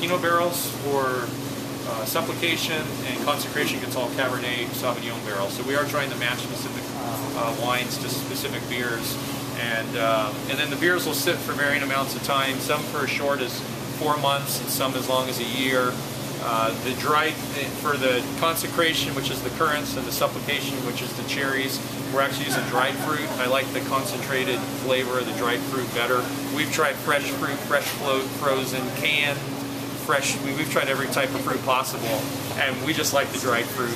Pinot barrels for supplication, and consecration gets all Cabernet Sauvignon barrels. So we are trying to match specific wines to specific beers, and then the beers will sit for varying amounts of time. Some for as short as 4 months, and some as long as a year. The dried for the consecration, which is the currants, and the supplication, which is the cherries, we're actually using dried fruit. I like the concentrated flavor of the dried fruit better. We've tried fresh fruit, fresh float, frozen, canned, fresh. We've tried every type of fruit possible, and we just like the dried fruit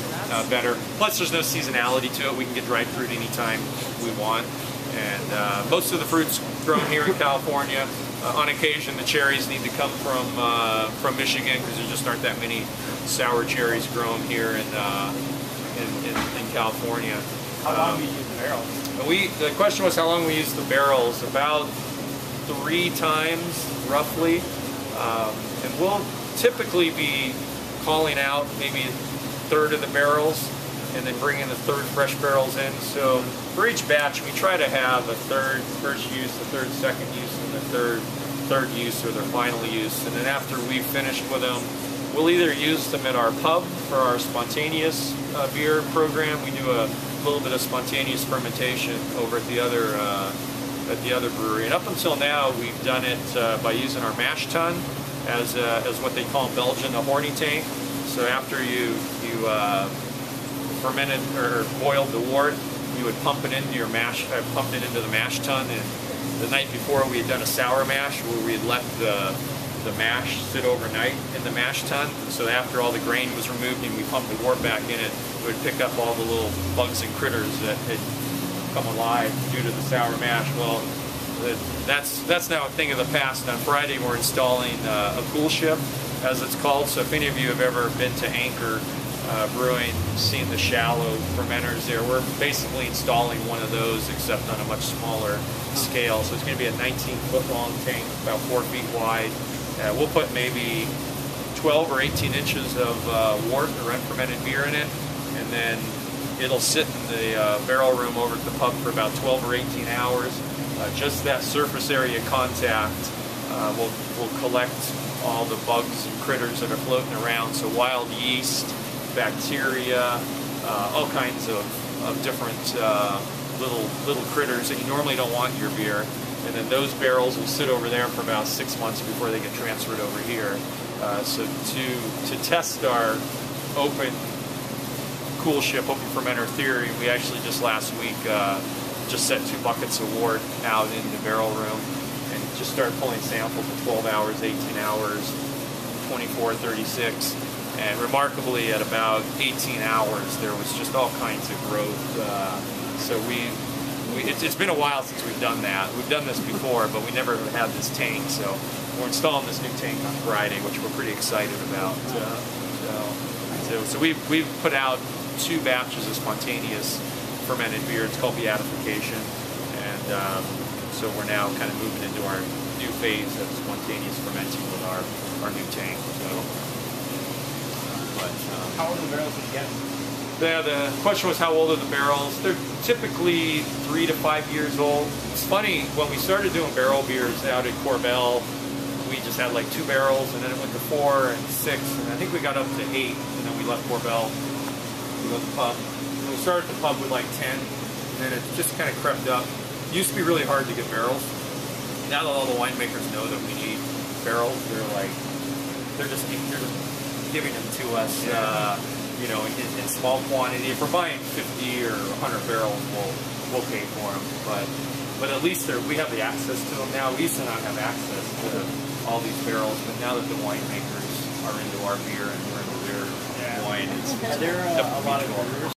better. Plus, there's no seasonality to it. We can get dried fruit anytime we want, and most of the fruit's grown here in California. On occasion, the cherries need to come from Michigan, because there just aren't that many sour cherries grown here in California. How long do you use the barrels? The question was how long we use the barrels. About 3 times, roughly. And we'll typically be calling out maybe a third of the barrels, and then bringing the third fresh barrels in. So for each batch, we try to have a third first use, a third second use, and a third use, or their final use. And then after we've finished with them, we'll either use them at our pub for our spontaneous beer program. We do a little bit of spontaneous fermentation over at the other brewery. And up until now, we've done it by using our mash tun as what they call in Belgium a horny tank. So after you fermented or boiled the wort, you would pump it into your pumped it into the mash tun. And the night before, we had done a sour mash where we had left the mash sit overnight in the mash tun. So after all the grain was removed and we pumped the wort back in it, it would pick up all the little bugs and critters that had come alive due to the sour mash. Well, that's now a thing of the past. On Friday, we're installing a cool ship, as it's called. So if any of you have ever been to Anchor Brewing, seen the shallow fermenters there, we're basically installing one of those, except on a much smaller scale. So it's going to be a 19-foot long tank, about 4 feet wide. We'll put maybe 12 or 18 inches of wort or unfermented beer in it, and then it'll sit in the barrel room over at the pub for about 12 or 18 hours. Just that surface area contact will collect all the bugs and critters that are floating around. So wild yeast, bacteria, all kinds of different little critters that you normally don't want in your beer. And then those barrels will sit over there for about 6 months before they get transferred over here. So to test our open cool ship, open fermenter theory, we actually just last week just set 2 buckets of wort out in the barrel room and just started pulling samples at 12 hours, 18 hours, 24, 36. And remarkably, at about 18 hours, there was just all kinds of growth. So it's been a while since we've done that. We've done this before, but we never had this tank. So we're installing this new tank on Friday, which we're pretty excited about. So we've put out 2 batches of spontaneous fermented beer. It's called beatification, and so we're now kind of moving into our new phase of spontaneous fermenting with our new tank. So, how old are the barrels that you get? The question was how old are the barrels? They're typically 3 to 5 years old. It's funny, when we started doing barrel beers out at Corbel, we just had like 2 barrels, and then it went to 4 and 6, and I think we got up to 8, and then we left Corbel, we left the pub. And we started the pub with like 10, and then it just kind of crept up. It used to be really hard to get barrels. Now that all the winemakers know that we need barrels, they're just giving them to us. Yeah. You know, in small quantity. If we're buying 50 or 100 barrels, we'll pay for them. But at least we have the access to them now. We used to not have access to all these barrels, but now that the winemakers are into our beer and we're into their wine, it's Are there a lot of brewers